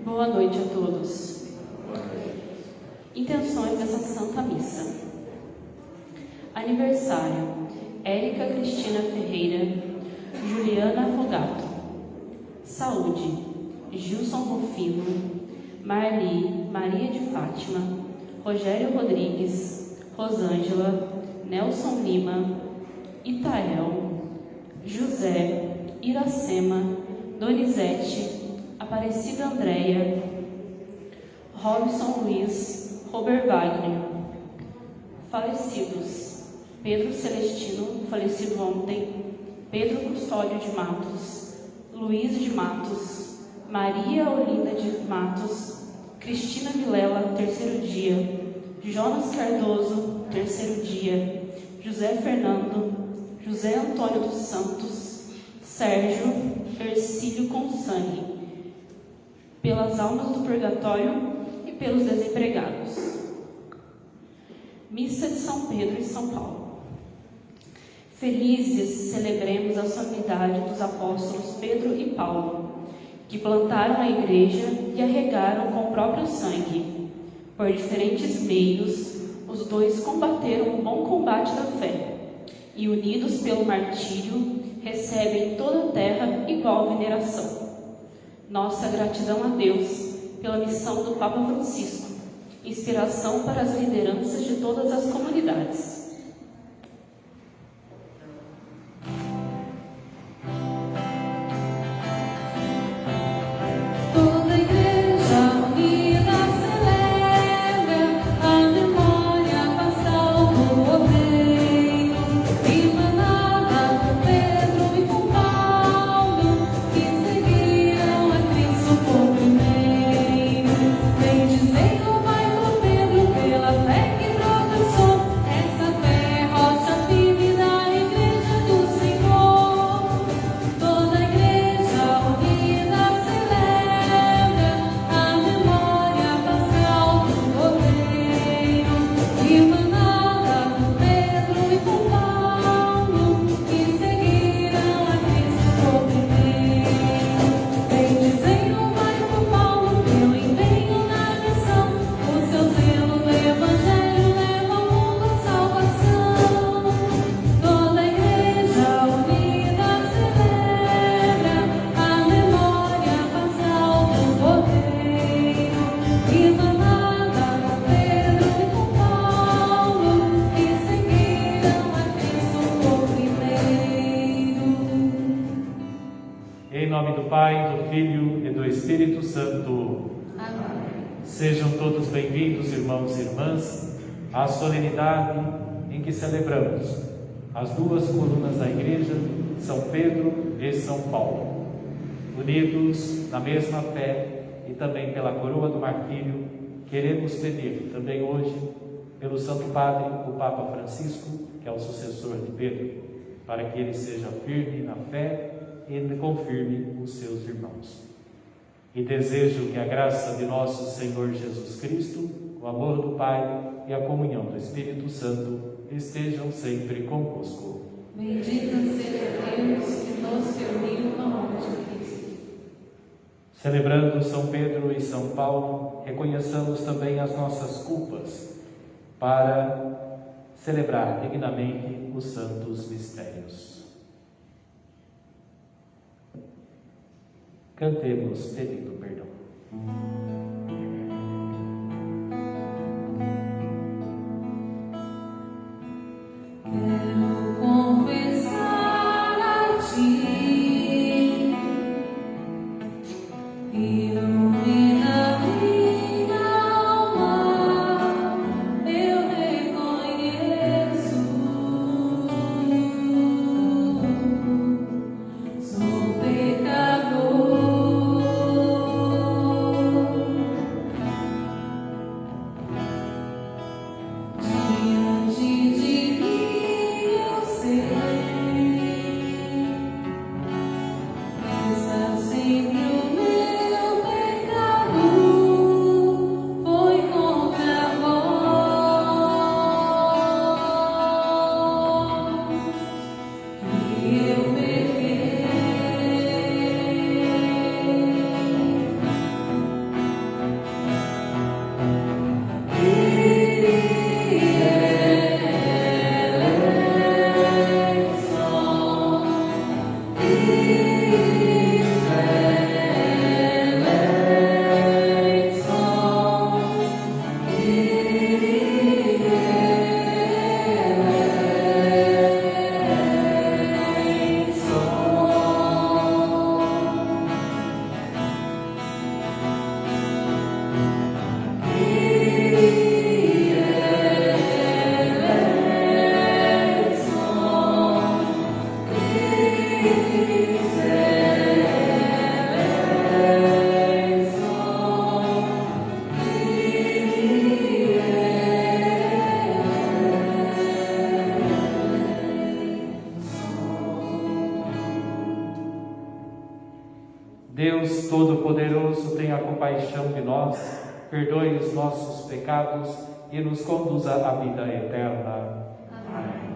Boa noite a todos. Intenções dessa Santa Missa. Aniversário: Érica Cristina Ferreira, Juliana Rogato. Saúde: Gilson Rufino, Marli Maria de Fátima, Rogério Rodrigues, Rosângela, Nelson Lima, Itael, José, Iracema, Donizete, Aparecida Andréia, Robson Luiz, Robert Wagner. Falecidos: Pedro Celestino, falecido ontem, Pedro Custódio de Matos, Luiz de Matos, Maria Olinda de Matos, Cristina Vilela, terceiro dia, Jonas Cardoso, terceiro dia, José Fernando, José Antônio dos Santos, Sérgio Ercílio Consangue, pelas almas do purgatório e pelos desempregados. Missa de São Pedro e São Paulo. Felizes celebremos a solenidade dos apóstolos Pedro e Paulo, que plantaram a igreja e a regaram com o próprio sangue. Por diferentes meios, os dois combateram o bom combate da fé, e unidos pelo martírio, recebem em toda a terra igual veneração. Nossa gratidão a Deus pela missão do Papa Francisco, inspiração para as lideranças de todas as comunidades. Espírito Santo. Amém. Sejam todos bem-vindos, irmãos e irmãs, à solenidade em que celebramos as duas colunas da Igreja, São Pedro e São Paulo, unidos na mesma fé e também pela coroa do martírio. Queremos pedir também hoje pelo Santo Padre, o Papa Francisco, que é o sucessor de Pedro, para que ele seja firme na fé e confirme os seus irmãos. E desejo que a graça de nosso Senhor Jesus Cristo, o amor do Pai e a comunhão do Espírito Santo estejam sempre convosco. Bendito seja Deus que nos reuniu no nome de Cristo. Celebrando São Pedro e São Paulo, reconheçamos também as nossas culpas para celebrar dignamente os santos mistérios. Cantemos pedindo perdão. Quero confessar a ti, ilumina minha alma, eu reconheço, sou pecador. Sempre o meu Deus Todo-Poderoso, tenha compaixão de nós, perdoe os nossos pecados e nos conduza à vida eterna. Amém.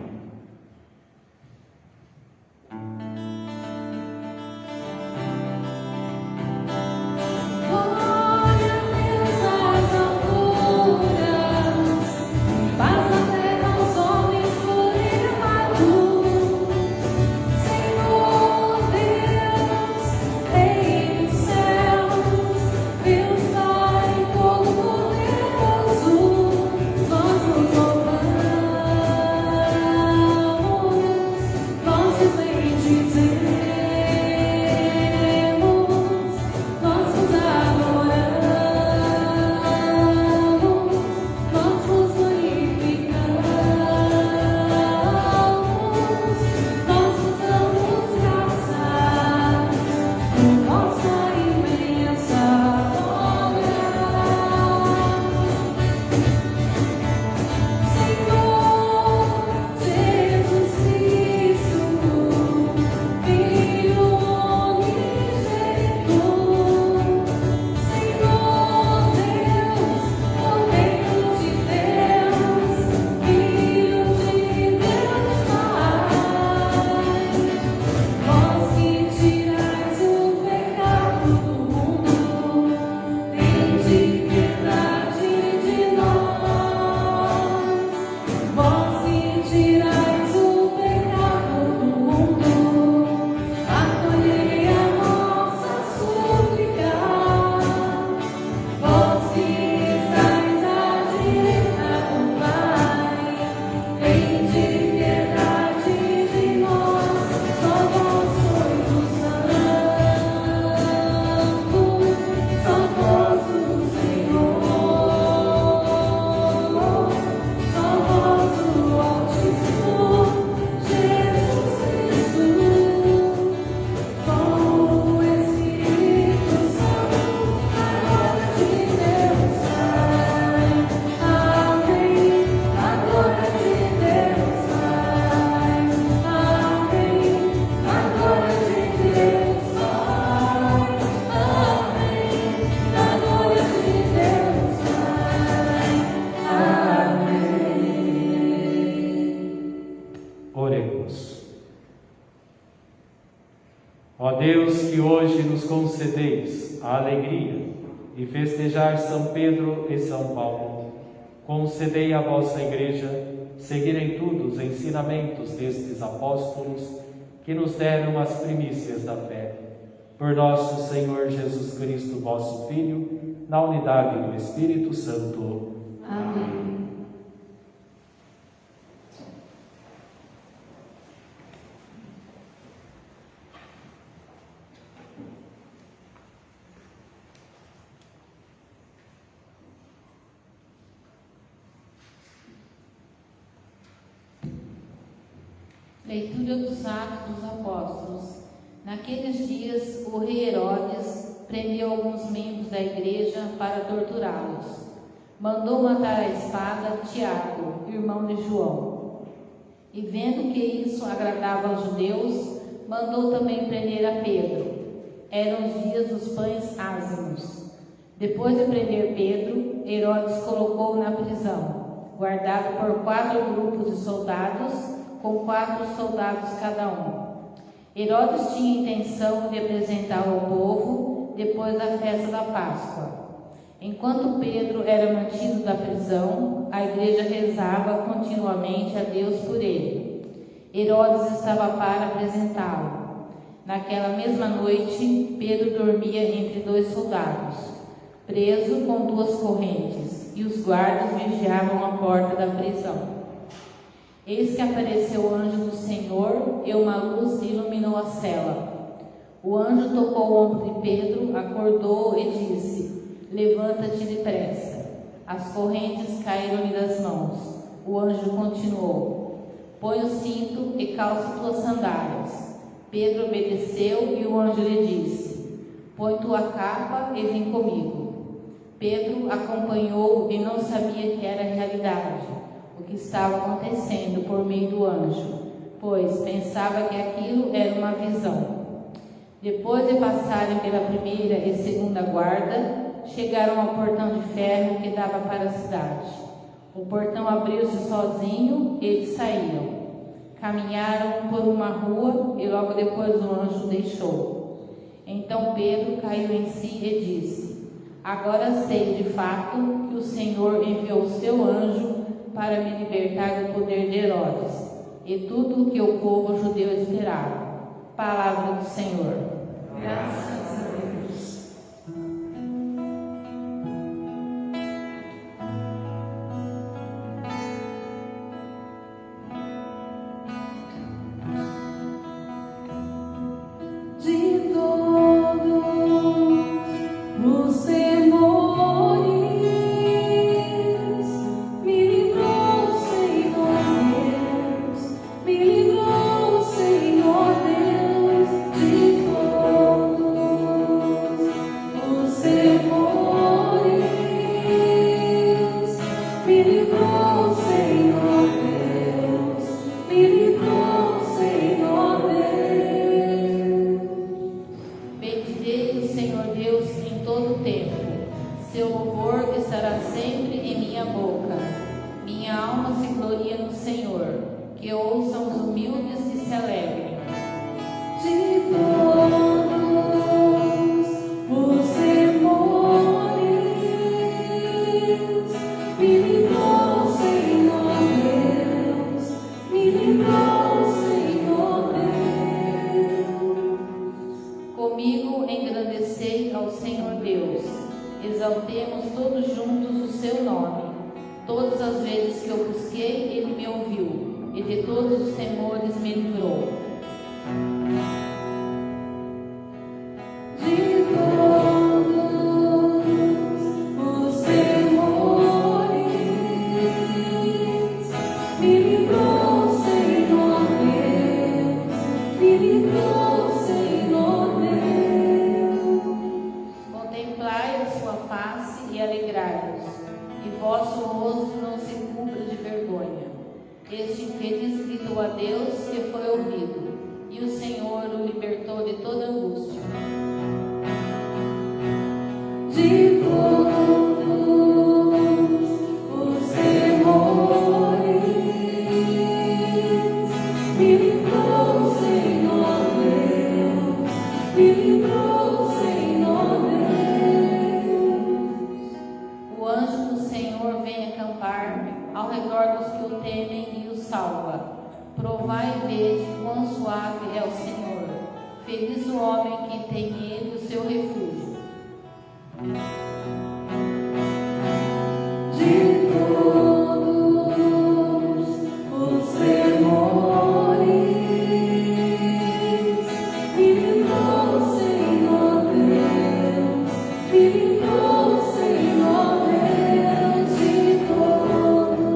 Ó Deus, que hoje nos concedeis a alegria de festejar São Pedro e São Paulo, concedei à vossa Igreja seguir em tudo os ensinamentos destes apóstolos que nos deram as primícias da fé. Por nosso Senhor Jesus Cristo, vosso Filho, na unidade do Espírito Santo. Amém. Leitura dos Atos dos Apóstolos. Naqueles dias, o rei Herodes prendeu alguns membros da igreja para torturá-los. Mandou matar à espada Tiago, irmão de João. E vendo que isso agradava aos judeus, mandou também prender a Pedro. Eram os dias dos pães ázimos. Depois de prender Pedro, Herodes colocou-o na prisão, guardado por 4 grupos de soldados, com 4 soldados cada um. Herodes tinha intenção de apresentá-lo ao povo depois da festa da Páscoa. Enquanto Pedro era mantido da prisão, a igreja rezava continuamente a Deus por ele. Herodes estava para apresentá-lo. Naquela mesma noite, Pedro dormia entre 2 soldados, preso com 2 correntes, e os guardas vigiavam a porta da prisão. Eis que apareceu o anjo do Senhor e uma luz iluminou a cela. O anjo tocou o ombro de Pedro, acordou e disse: levanta-te depressa. As correntes caíram-lhe das mãos. O anjo continuou: põe o cinto e calça tuas sandálias. Pedro obedeceu e o anjo lhe disse: põe tua capa e vem comigo. Pedro acompanhou e não sabia que era realidade o que estava acontecendo por meio do anjo, pois pensava que aquilo era uma visão. Depois de passarem pela primeira e segunda guarda, chegaram ao portão de ferro que dava para a cidade. O portão abriu-se sozinho e eles saíram. Caminharam por uma rua e logo depois o anjo deixou. Então Pedro caiu em si e disse: Agora sei de fato que o Senhor enviou o seu anjo para me libertar do poder de Herodes e tudo o que o povo judeu esperava. Palavra do Senhor. Graças a Deus. De todos os temores, me livrou o Senhor Deus, me livrou o Senhor Deus, de todos os temores, me livrou o Senhor Deus, me livrou o Senhor Deus. Bendirei o Senhor Deus em todo o tempo. Seu louvor estará sempre em minha boca. Minha alma se gloria no Senhor. Que ouçam os humildes e se alegrem. De todos os temores, me livrou o Senhor Deus, me livrou o Senhor Deus. Comigo engrandecei ao Senhor Deus. Exaltemos todos juntos o seu nome. Todas as vezes que eu busquei, ele me ouviu, e de todos os temores me livrou. De todos os temores, me livrou o Senhor Deus, me livrou o Senhor Deus. Contemplai a sua face e alegrai-vos, e vosso rosto não se cubra de vergonha. Este infeliz gritou a Deus e foi ouvido, e o Senhor o libertou de toda angústia. De todos os temores, me livrou o Senhor Deus, me livrou o Senhor Deus. O anjo do Senhor vem acampar ao redor dos que o temem e o salva. Provai e vede quão suave é o Senhor. Feliz o homem que tem nele o seu refúgio. De todos os temores, me livrou o Senhor Deus, me livrou o Senhor Deus. De todos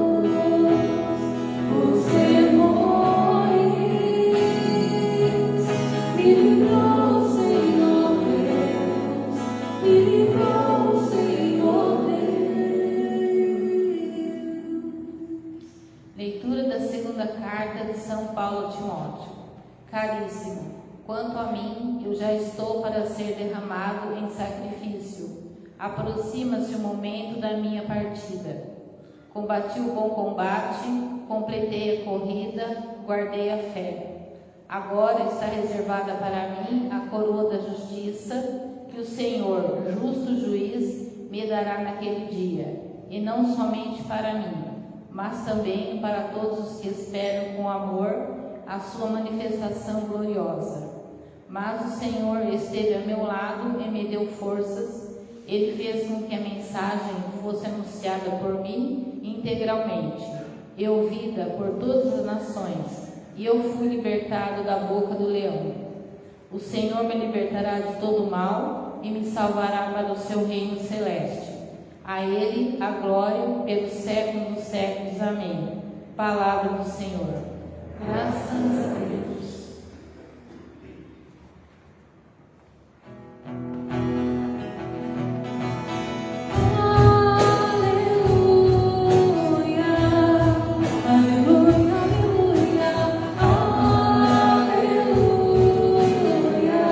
os temores, me livrou o Senhor Deus, me livrou o Senhor Deus. Leitura da segunda carta de São Paulo a Timóteo. Caríssimo, quanto a mim, eu já estou para ser derramado em sacrifício. Aproxima-se o momento da minha partida. Combati o bom combate, completei a corrida, guardei a fé. Agora está reservada para mim a coroa da justiça, que o Senhor, justo juiz, me dará naquele dia, e não somente para mim, mas também para todos os que esperam com amor a sua manifestação gloriosa. Mas o Senhor esteve a meu lado e me deu forças. Ele fez com que a mensagem fosse anunciada por mim integralmente e ouvida por todas as nações, e eu fui libertado da boca do leão. O Senhor me libertará de todo mal e me salvará para o seu reino celeste. A Ele a glória pelos séculos dos séculos. Amém. Palavra do Senhor. Graças a Deus. Aleluia, aleluia, aleluia.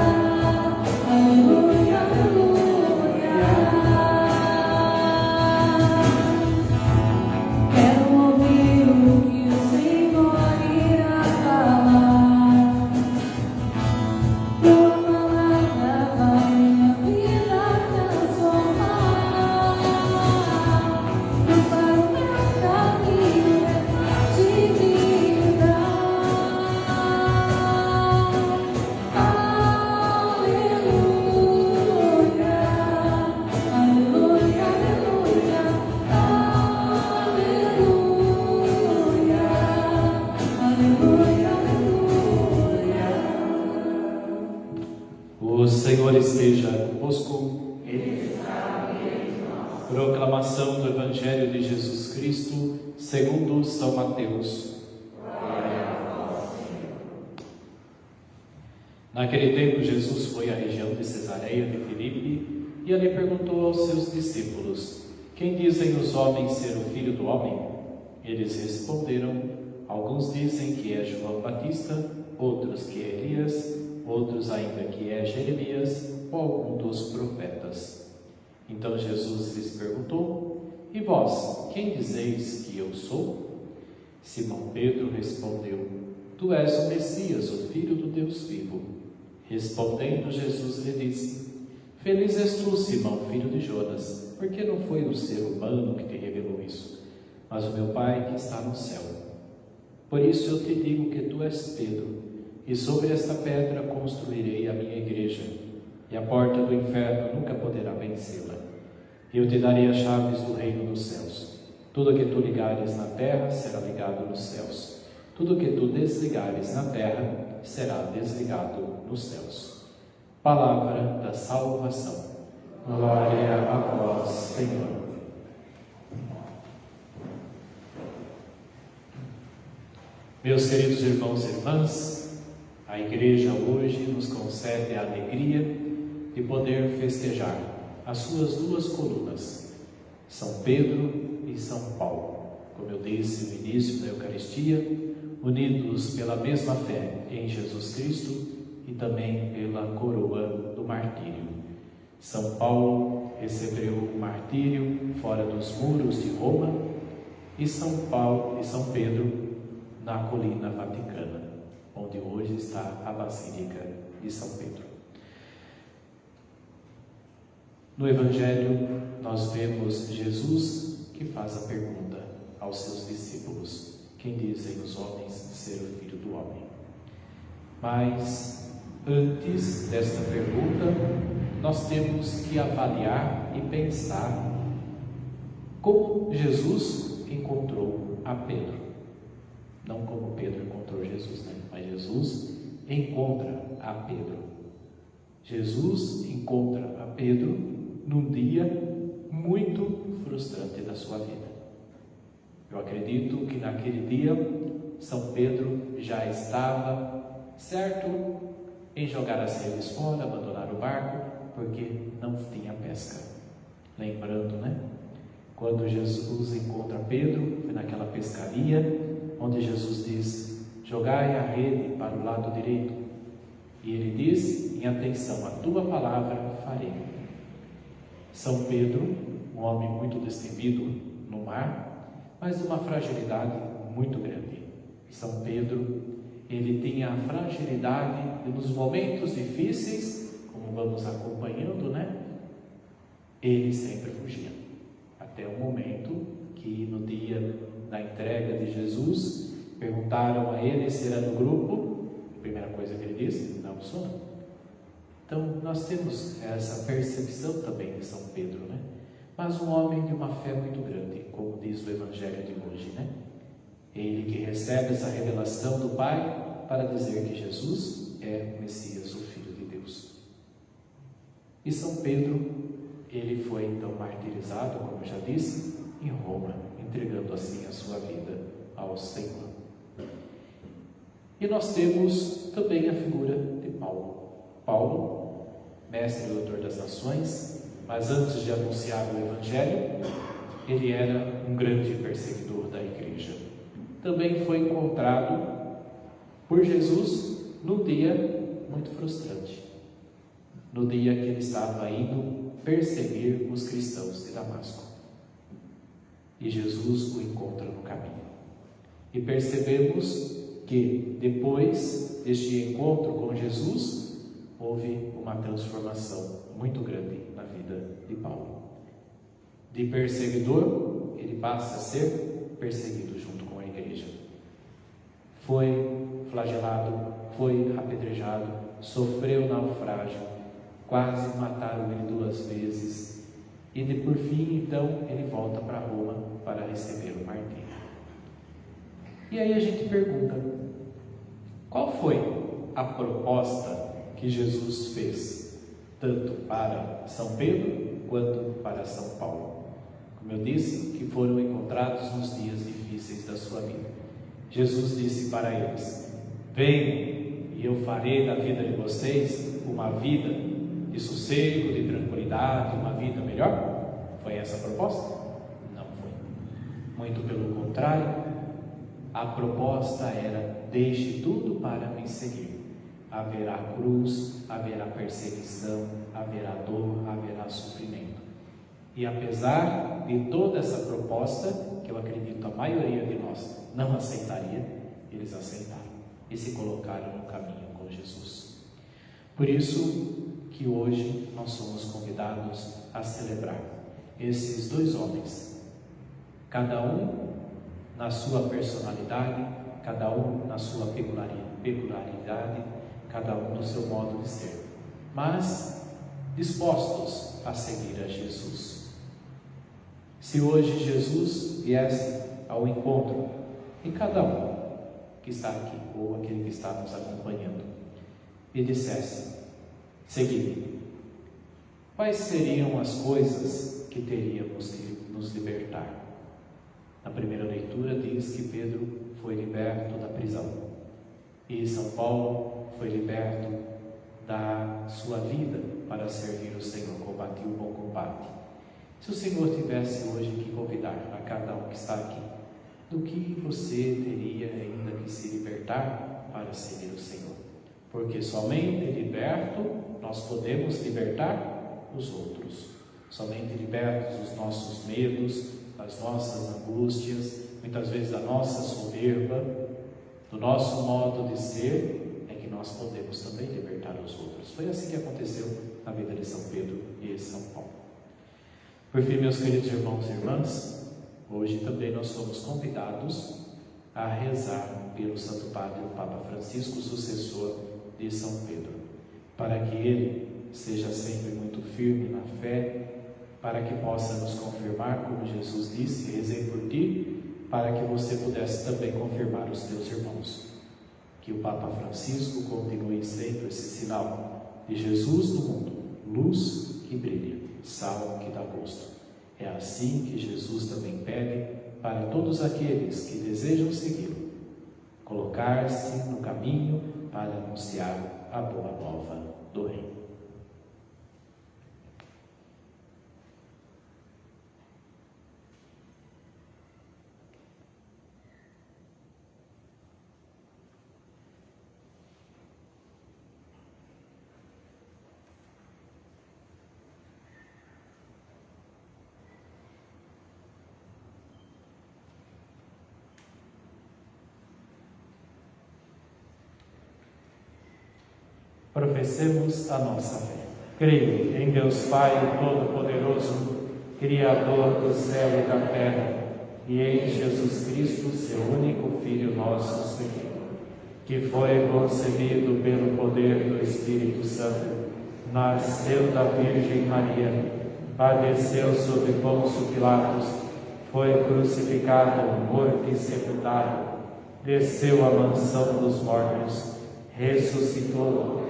Proclamação do Evangelho de Jesus Cristo segundo São Mateus. Naquele tempo, Jesus foi à região de Cesareia de Filipe e ali perguntou aos seus discípulos: quem dizem os homens ser o Filho do Homem? Eles responderam: alguns dizem que é João Batista, outros que é Elias, outros ainda que é Jeremias ou algum dos profetas. Então Jesus lhes perguntou: e vós, quem dizeis que eu sou? Simão Pedro respondeu: tu és o Messias, o Filho do Deus vivo. Respondendo, Jesus lhe disse: feliz és tu, Simão, filho de Jonas, porque não foi o ser humano que te revelou isso, mas o meu Pai que está no céu. Por isso eu te digo que tu és Pedro, e sobre esta pedra construirei a minha igreja, e a porta do inferno nunca poderá vencê-la. Eu te darei as chaves do reino dos céus. Tudo que tu ligares na terra será ligado nos céus. Tudo que tu desligares na terra será desligado nos céus. Palavra da salvação. Glória a vós, Senhor. Meus queridos irmãos e irmãs, a Igreja hoje nos concede a alegria de poder festejar as suas duas colunas, São Pedro e São Paulo, como eu disse no início da Eucaristia, unidos pela mesma fé em Jesus Cristo e também pela coroa do martírio. São Paulo recebeu o martírio fora dos muros de Roma e São Pedro na colina vaticana, onde hoje está a Basílica de São Pedro. No Evangelho, nós vemos Jesus que faz a pergunta aos seus discípulos: quem dizem os homens ser o Filho do Homem? Mas, antes desta pergunta, nós temos que avaliar e pensar como Jesus encontrou a Pedro. Não como Pedro encontrou Jesus, né? Mas Jesus encontra a Pedro. Jesus encontra a Pedro num dia muito frustrante da sua vida. Eu acredito que naquele dia São Pedro já estava certo em jogar as redes fora, abandonar o barco, porque não tinha pesca. Lembrando, né? Quando Jesus encontra Pedro, foi naquela pescaria onde Jesus diz: jogai a rede para o lado direito. E ele diz: em atenção, a tua palavra farei. São Pedro, um homem muito destemido no mar, mas de uma fragilidade muito grande. São Pedro, ele tinha a fragilidade de, nos momentos difíceis, como vamos acompanhando, né? Ele sempre fugia. Até o momento que, no dia da entrega de Jesus, perguntaram a ele se era do grupo. A primeira coisa que ele disse: não sou. Então, nós temos essa percepção também de São Pedro, né? Mas um homem de uma fé muito grande, como diz o Evangelho de hoje, né? Ele que recebe essa revelação do Pai para dizer que Jesus é o Messias, o Filho de Deus. E São Pedro, ele foi então martirizado, como já disse, em Roma, entregando assim a sua vida ao Senhor. E nós temos também a figura de Paulo. Paulo, mestre e doutor das nações, mas antes de anunciar o Evangelho, ele era um grande perseguidor da igreja. Também foi encontrado por Jesus num dia muito frustrante, no dia que ele estava indo perseguir os cristãos de Damasco. E Jesus o encontra no caminho. E percebemos que depois deste encontro com Jesus, houve uma transformação muito grande na vida de Paulo. De perseguidor, ele passa a ser perseguido junto com a igreja. Foi flagelado, foi apedrejado, sofreu naufrágio, quase mataram ele 2 vezes. E por fim, então, ele volta para Roma para receber o martírio. E aí a gente pergunta: qual foi a proposta que Jesus fez, tanto para São Pedro quanto para São Paulo. Como eu disse, que foram encontrados nos dias difíceis da sua vida. Jesus disse para eles: venham e eu farei da vida de vocês uma vida de sossego, de tranquilidade, uma vida melhor. Foi essa a proposta? Não foi. Muito pelo contrário, a proposta era: deixe tudo para me seguir. Haverá cruz, haverá perseguição, haverá dor, haverá sofrimento. E apesar de toda essa proposta, que eu acredito a maioria de nós não aceitaria, eles aceitaram e se colocaram no caminho com Jesus. Por isso que hoje nós somos convidados a celebrar esses dois homens, cada um na sua personalidade, cada um na sua peculiaridade, cada um no seu modo de ser, mas dispostos a seguir a Jesus. Se hoje Jesus viesse ao encontro de cada um que está aqui, ou aquele que está nos acompanhando, e dissesse: segui-me, quais seriam as coisas que teríamos que nos libertar? Na primeira leitura diz que Pedro foi liberto da prisão, e São Paulo foi liberto da sua vida para servir o Senhor, combatiu o bom combate. Se o Senhor tivesse hoje que convidar a cada um que está aqui, do que você teria ainda que se libertar para servir o Senhor? Porque somente liberto nós podemos libertar os outros. Somente libertos dos nossos medos, das nossas angústias, muitas vezes da nossa soberba, do nosso modo de ser, é que nós podemos também libertar os outros. Foi assim que aconteceu na vida de São Pedro e São Paulo. Por fim, meus queridos irmãos e irmãs, hoje também nós somos convidados a rezar pelo Santo Padre, o Papa Francisco, sucessor de São Pedro, para que ele seja sempre muito firme na fé, para que possa nos confirmar, como Jesus disse: rezei por ti, para que você pudesse também confirmar os teus irmãos. Que o Papa Francisco continue sempre esse sinal de Jesus no mundo, luz que brilha, sal que dá gosto. É assim que Jesus também pede para todos aqueles que desejam segui-lo, colocar-se no caminho para anunciar a boa nova do Reino. Professemos a nossa fé. Creio em Deus Pai Todo-Poderoso, Criador do céu e da terra, e em Jesus Cristo, seu único Filho, nosso Senhor, que foi concebido pelo poder do Espírito Santo, nasceu da Virgem Maria, padeceu sob Pôncio Pilatos, foi crucificado, morto e sepultado, desceu à mansão dos mortos, ressuscitou,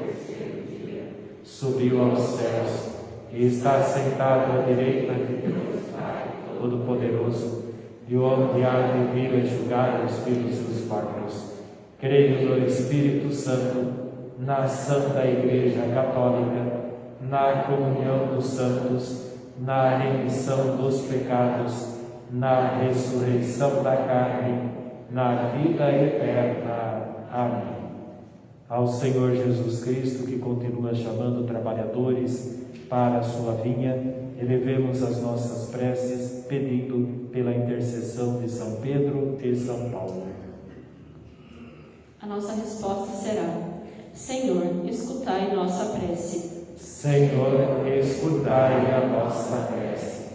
subiu aos céus e está sentado à direita de Deus Pai Todo-Poderoso, de onde há de vir a julgar os vivos e os mortos. Creio no Espírito Santo, na Santa Igreja Católica, na comunhão dos santos, na remissão dos pecados, na ressurreição da carne, na vida eterna. Amém. Ao Senhor Jesus Cristo, que continua chamando trabalhadores para a sua vinha, elevemos as nossas preces, pedindo pela intercessão de São Pedro e São Paulo. A nossa resposta será: Senhor, escutai nossa prece. Senhor, escutai a nossa prece.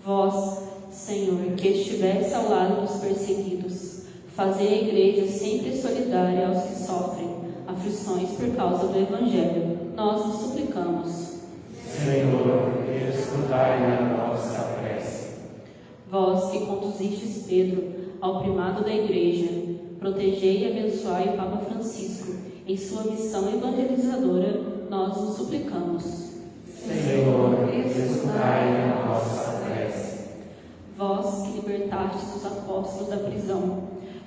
Vós, Senhor, que estivesse ao lado dos perseguidos, fazei a Igreja sempre solidária aos que sofrem aflições por causa do Evangelho, nós vos suplicamos. Senhor, escutai a nossa prece. Vós que conduzistes Pedro ao primado da Igreja, protegei e abençoai o Papa Francisco em sua missão evangelizadora, nós vos suplicamos. Senhor, escutai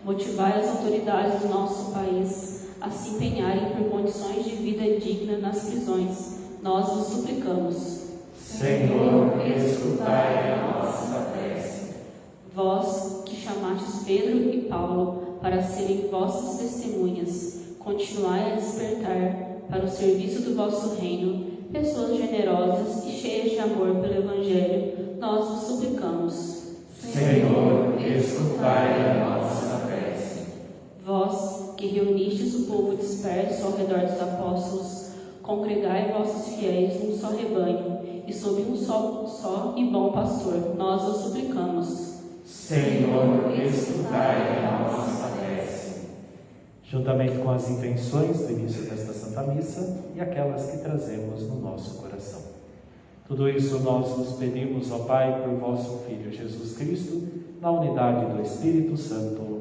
Motivai as autoridades do nosso país a se empenharem por condições de vida digna nas prisões. Nós vos suplicamos. Senhor, escutai a nossa prece. Vós, que chamastes Pedro e Paulo para serem vossas testemunhas, continuai a despertar para o serviço do vosso reino pessoas generosas e cheias de amor pelo Evangelho. Nós vos suplicamos. Senhor, escutai a nossa prece. Vós, que reunistes o povo disperso ao redor dos apóstolos, congregai vossos fiéis num só rebanho e sob um só e bom pastor. Nós vos suplicamos. Senhor, escutai a nossa prece. Juntamente com as intenções do início desta Santa Missa e aquelas que trazemos no nosso coração. Tudo isso nós vos pedimos, ó Pai, por vosso Filho Jesus Cristo, na unidade do Espírito Santo.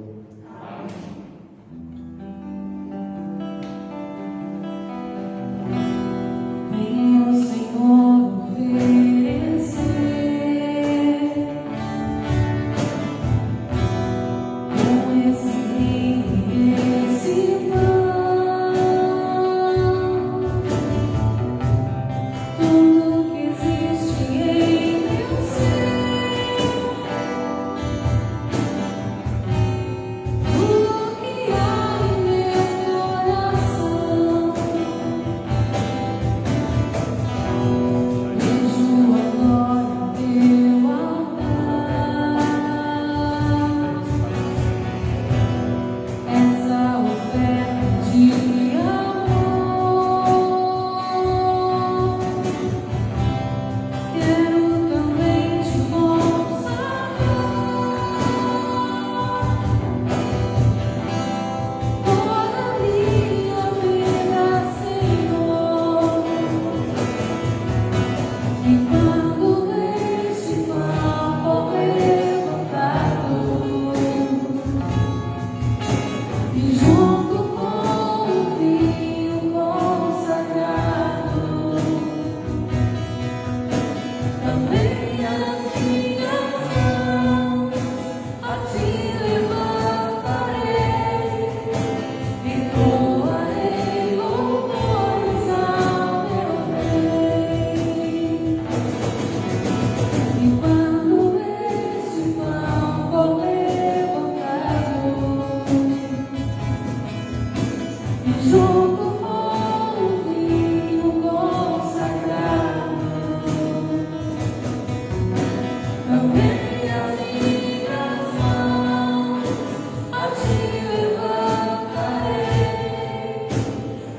Venha o Senhor oferecer com esse vinho e esse pão tudo que existe em meu ser, tudo que há em meu coração. Vejo agora teu altar, essa oferta de amor. Quero também te consagrar toda a minha vida, Senhor. E quando este pão for levantado, e junto com o vinho consagrado, também as minhas mãos a ti levantarei e doarei louvores ao meu Rei. E quando este pão for levantado, e junto com o vinho consagrado, também as minhas mãos a ti levantarei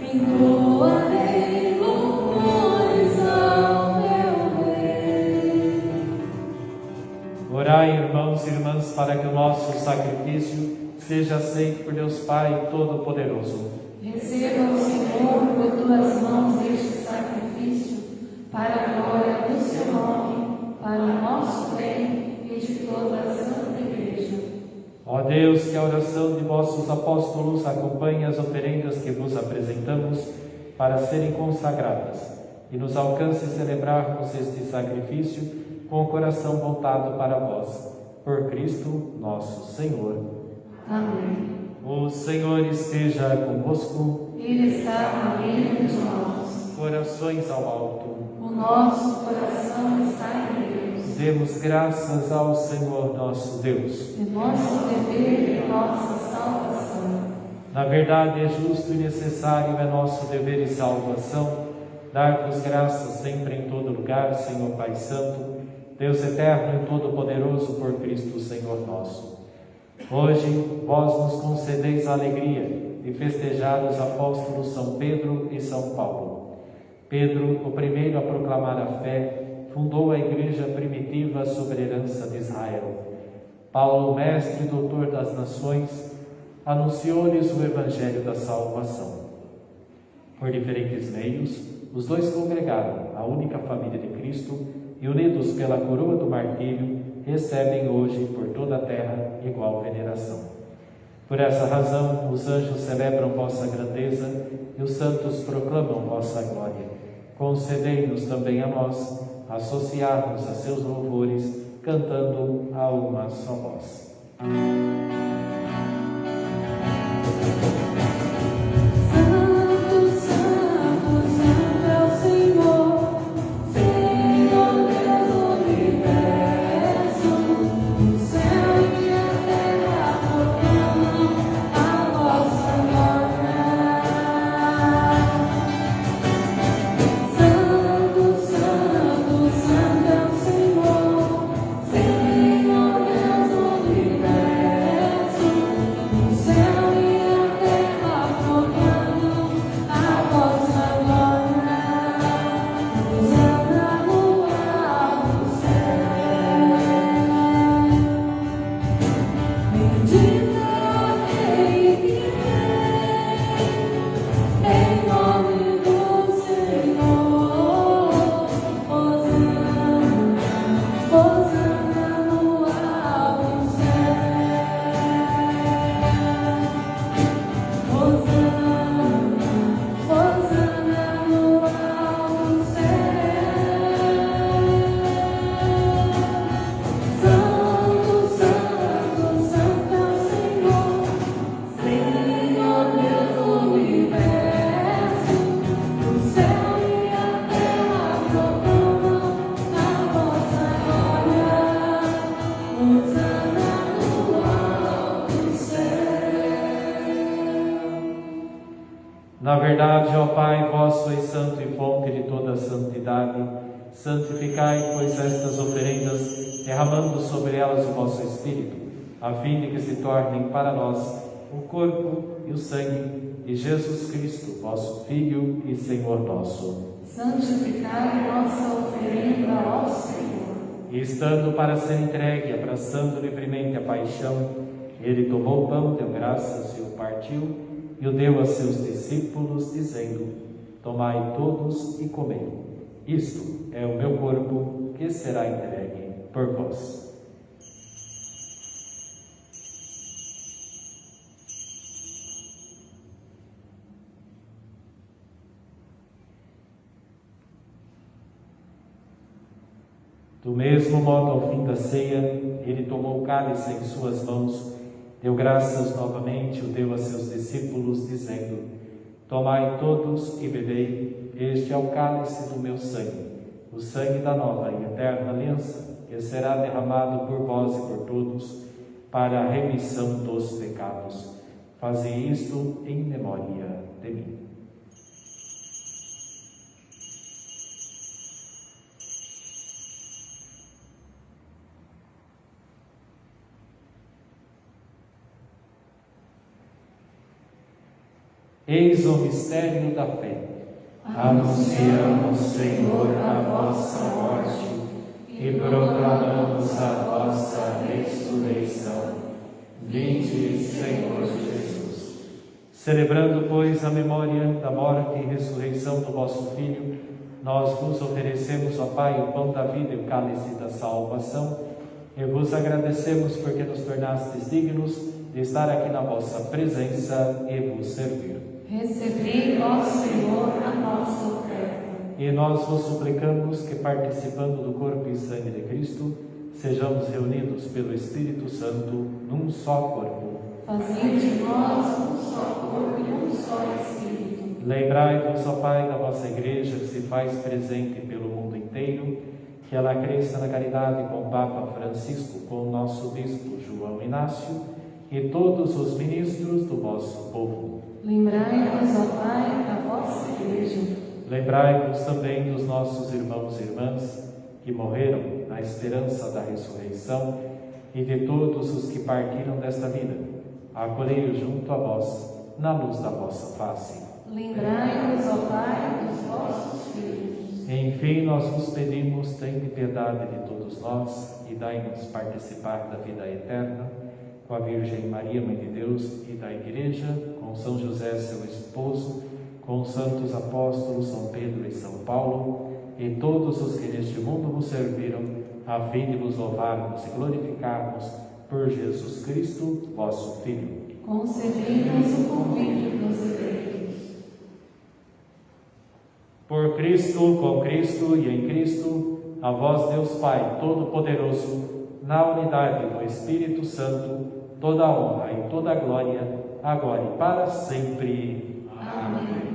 e doarei louvores ao meu Rei. Orai, irmãos e irmãs, para que o nosso sacrifício seja aceito por Deus Pai Todo-Poderoso. Receba o Senhor por tuas mãos este sacrifício, para a glória do seu nome, para o nosso bem e de toda a Santa Igreja. Ó Deus, que a oração de vossos apóstolos acompanhe as oferendas que vos apresentamos para serem consagradas e nos alcance celebrarmos este sacrifício com o coração voltado para vós. Por Cristo nosso Senhor. Amém. O Senhor esteja convosco. Ele está no meio de nós. Corações ao alto. O nosso coração está em Deus. Demos graças ao Senhor nosso Deus. É nosso dever e nossa salvação. Na verdade, é justo e necessário, é nosso dever e salvação, dar-vos graças sempre em todo lugar, Senhor Pai Santo, Deus eterno e todo-poderoso, por Cristo Senhor nosso. Hoje, vós nos concedeis a alegria de festejar os apóstolos São Pedro e São Paulo. Pedro, o primeiro a proclamar a fé, fundou a igreja primitiva sob a herança de Israel. Paulo, mestre e doutor das nações, anunciou-lhes o evangelho da salvação. Por diferentes meios, os dois congregaram a única família de Cristo e, unidos pela coroa do martírio, recebem hoje por toda a terra igual veneração. Por essa razão, os anjos celebram vossa grandeza e os santos proclamam vossa glória. Concedei-nos também a nós associar-nos a seus louvores, cantando a uma só voz. Na verdade, ó Pai, vós sois santo e fonte de toda santidade. Santificai, pois, estas oferendas, derramando sobre elas o vosso Espírito, a fim de que se tornem para nós o corpo e o sangue de Jesus Cristo, vosso Filho e Senhor nosso. Santificai nossa oferenda ao Senhor. E estando para ser entregue, abraçando livremente a paixão, ele tomou o pão, deu graças e o partiu, e o deu a seus discípulos, dizendo: tomai todos e comei. Isto é o meu corpo, que será entregue por vós. Do mesmo modo, ao fim da ceia, ele tomou o cálice em suas mãos, deu graças novamente, o deu a seus discípulos, dizendo: tomai todos e bebei, este é o cálice do meu sangue, o sangue da nova e eterna aliança, que será derramado por vós e por todos, para a remissão dos pecados. Fazei isto em memória de mim. Eis o mistério da fé. Anunciamos, Senhor, a vossa morte e proclamamos a vossa ressurreição. Vinde, Senhor Jesus. Celebrando, pois, a memória da morte e ressurreição do vosso Filho, nós vos oferecemos, ó Pai, o pão da vida e o cálice da salvação, e vos agradecemos porque nos tornastes dignos de estar aqui na vossa presença e vos servir. Recebei, ó Senhor, a nossa oferta. E nós vos suplicamos que, participando do corpo e sangue de Cristo, sejamos reunidos pelo Espírito Santo num só corpo. Fazei de nós um só corpo e um só Espírito. Lembrai-vos, ó Pai, da vossa Igreja, que se faz presente pelo mundo inteiro, que ela cresça na caridade com o Papa Francisco, com o nosso Bispo João Inácio e todos os ministros do vosso povo. Lembrai-vos, ó Pai, da vossa Igreja. Lembrai-vos também dos nossos irmãos e irmãs que morreram na esperança da ressurreição e de todos os que partiram desta vida. Acolhei-os junto a vós, na luz da vossa face. Lembrai-vos, ó Pai, dos vossos filhos. Enfim, nós vos pedimos, tende piedade de todos nós e dai-nos participar da vida eterna, com a Virgem Maria, Mãe de Deus, e da Igreja, com São José, seu esposo, com os santos apóstolos São Pedro e São Paulo, e todos os que neste mundo vos serviram, a fim de vos louvarmos e glorificarmos por Jesus Cristo, vosso Filho. Concedei-nos o convite dos eleitos. Por Cristo, com Cristo e em Cristo, a vós, Deus Pai Todo-Poderoso, na unidade do Espírito Santo, toda a honra e toda a glória, agora e para sempre. Amém.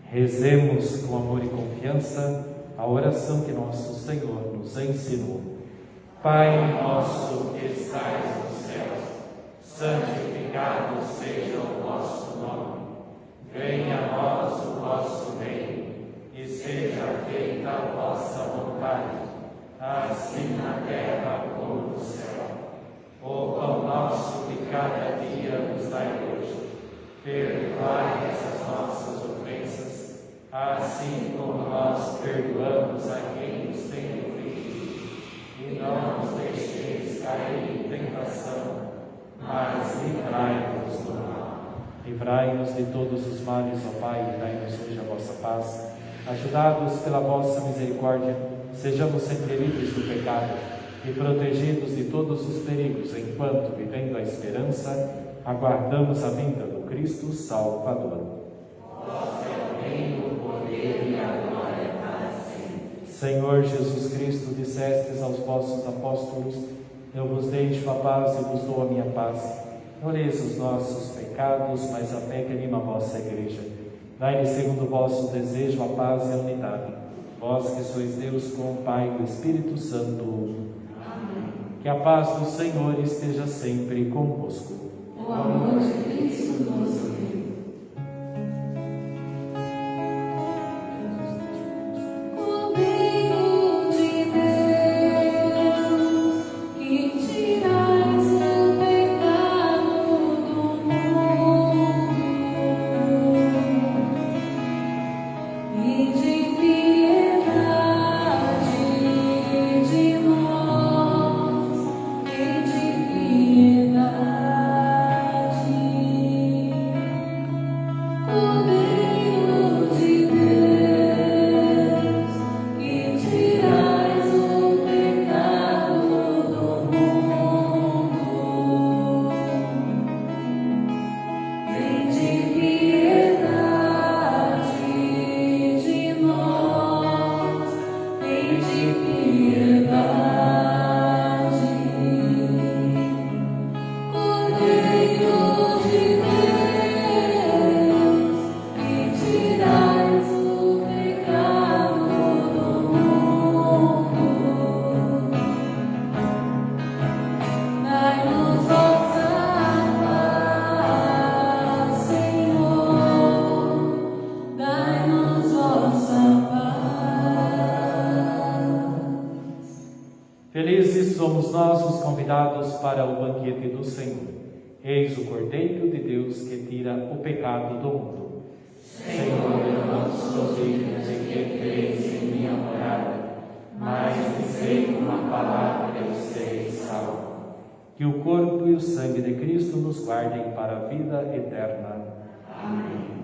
Rezemos com amor e confiança a oração que nosso Senhor nos ensinou. Pai nosso que estais nos céus, santificado seja o vosso nome. Venha a nós o vosso reino, e seja feita a vossa vontade, assim na terra como no céu. O pão nosso de cada dia nos dai hoje. Perdoai as nossas ofensas, assim como nós perdoamos a quem nos tem ofendido. E não nos deixeis cair em tentação, mas livrai-nos do mal. Livrai-nos de todos os males, ó Pai, e dai-nos hoje a vossa paz. Ajudados pela vossa misericórdia, sejamos sempre livres do pecado e protegidos de todos os perigos, enquanto, vivendo a esperança, aguardamos a vinda do Cristo Salvador. Vós é o reino, o poder e a glória para sempre. Senhor Jesus Cristo, dissestes aos vossos apóstolos: eu vos deixo a paz e vos dou a minha paz. Não leis os nossos pecados, mas a fé que anima a vossa Igreja. Dai-lhe, segundo o vosso desejo, a paz e a unidade. Vós que sois Deus com o Pai e o Espírito Santo. Amém. Que a paz do Senhor esteja sempre convosco. O amor de Cristo nos uniu. Felizes somos nós os convidados para o banquete do Senhor. Eis o Cordeiro de Deus que tira o pecado do mundo. Senhor, eu não sou digno de que entreis em minha morada, mas dizei uma palavra e eu serei salvo. Que o corpo e o sangue de Cristo nos guardem para a vida eterna. Amém.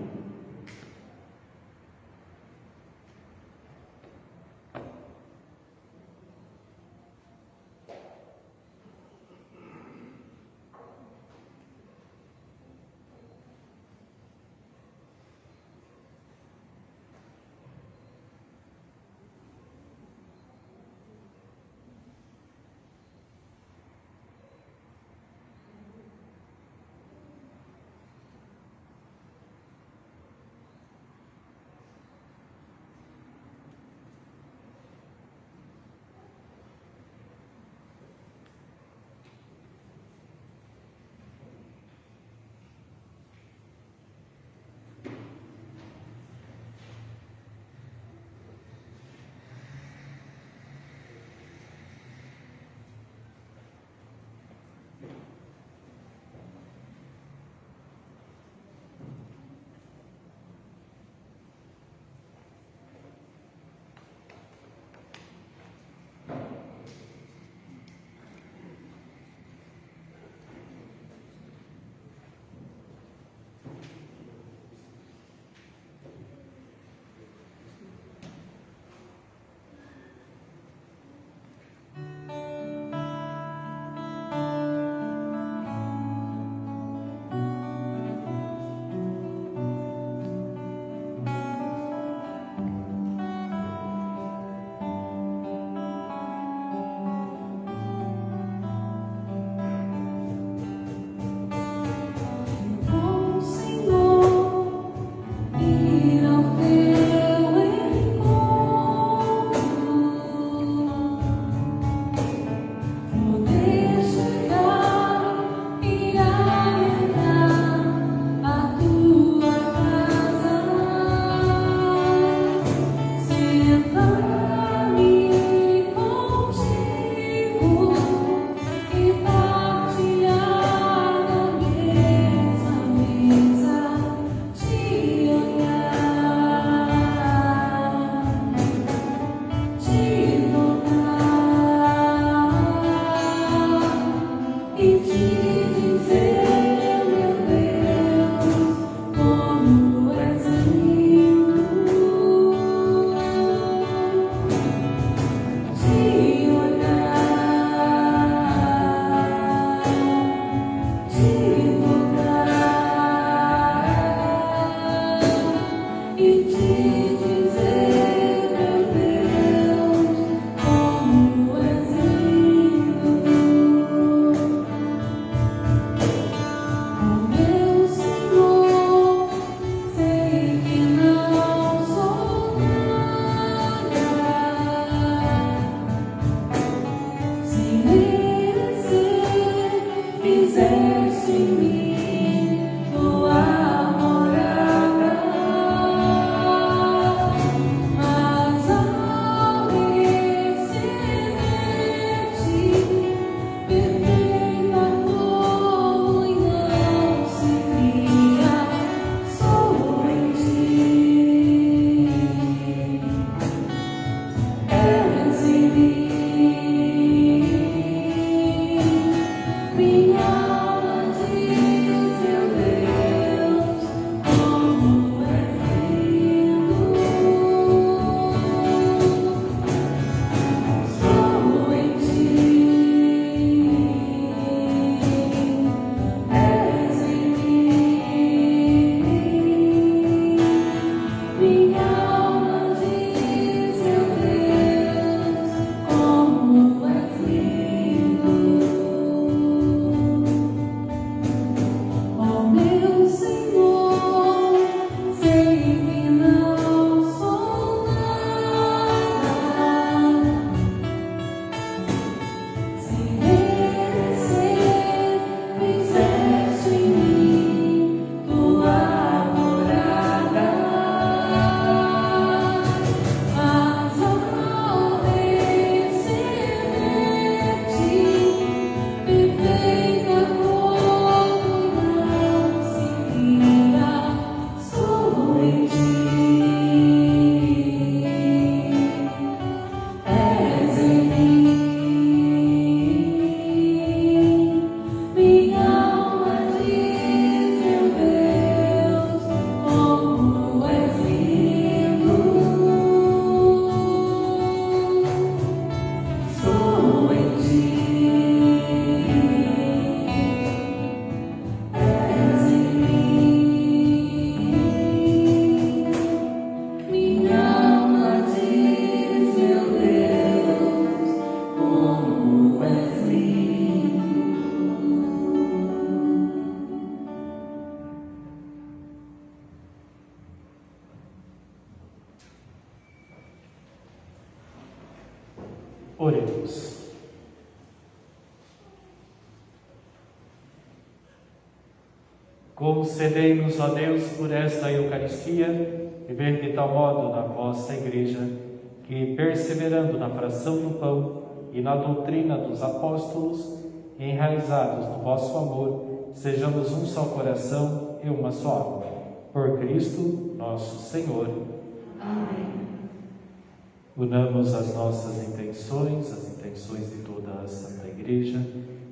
todos. Concedei-nos, ó Deus, por esta Eucaristia, viver de tal modo na vossa Igreja, que, perseverando na fração do pão e na doutrina dos apóstolos, enraizados no vosso amor, sejamos um só coração e uma só alma. Por Cristo nosso Senhor. Amém. Unamos as nossas intenções, as intenções de toda a Santa Igreja,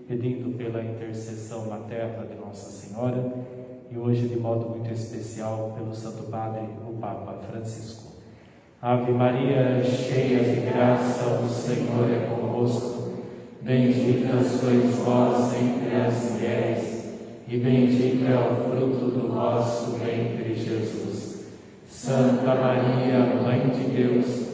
pedindo pela intercessão materna de Nossa Senhora e hoje de modo muito especial pelo Santo Padre, o Papa Francisco. Ave Maria, cheia de graça, o Senhor é convosco. Bendita sois vós entre as mulheres, e bendito é o fruto do vosso ventre, Jesus. Santa Maria, Mãe de Deus,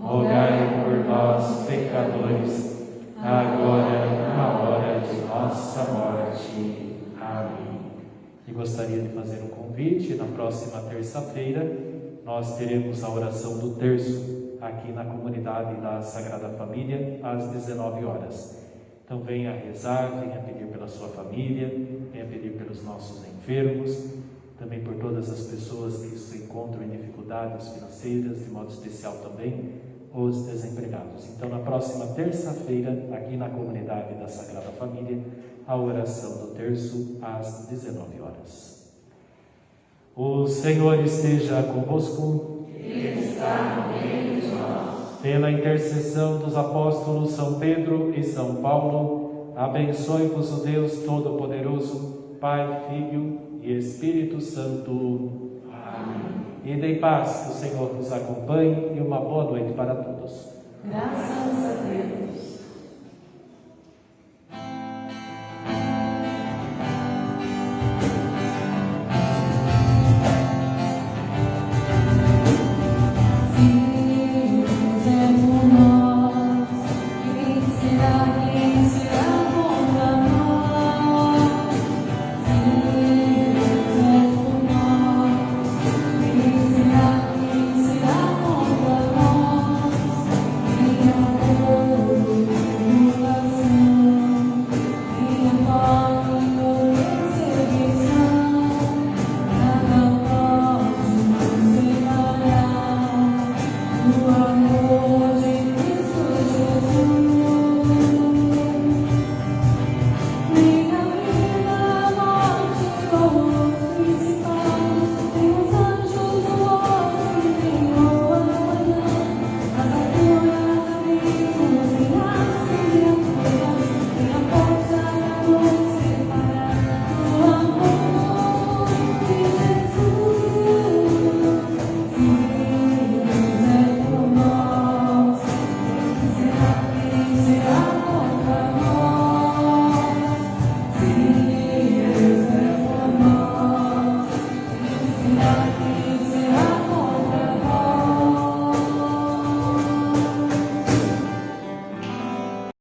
rogai por nós, pecadores, agora e na hora de nossa morte. Amém. E gostaria de fazer um convite. Na próxima terça-feira nós teremos a oração do terço aqui na comunidade da Sagrada Família às 19 horas. Então venha rezar, venha pedir pela sua família, venha pedir pelos nossos enfermos, também por todas as pessoas que se encontram em dificuldades financeiras, de modo especial também os desempregados. Então, na próxima terça-feira, aqui na comunidade da Sagrada Família, a oração do terço às 19 horas. O Senhor esteja convosco. Ele está no meio de nós. Pela intercessão dos apóstolos São Pedro e São Paulo, abençoe-vos o Deus Todo-Poderoso, Pai, Filho e Espírito Santo. Amém. Ide em paz, que o Senhor vos acompanhe e uma boa noite para todos. Graças a Deus. Amém.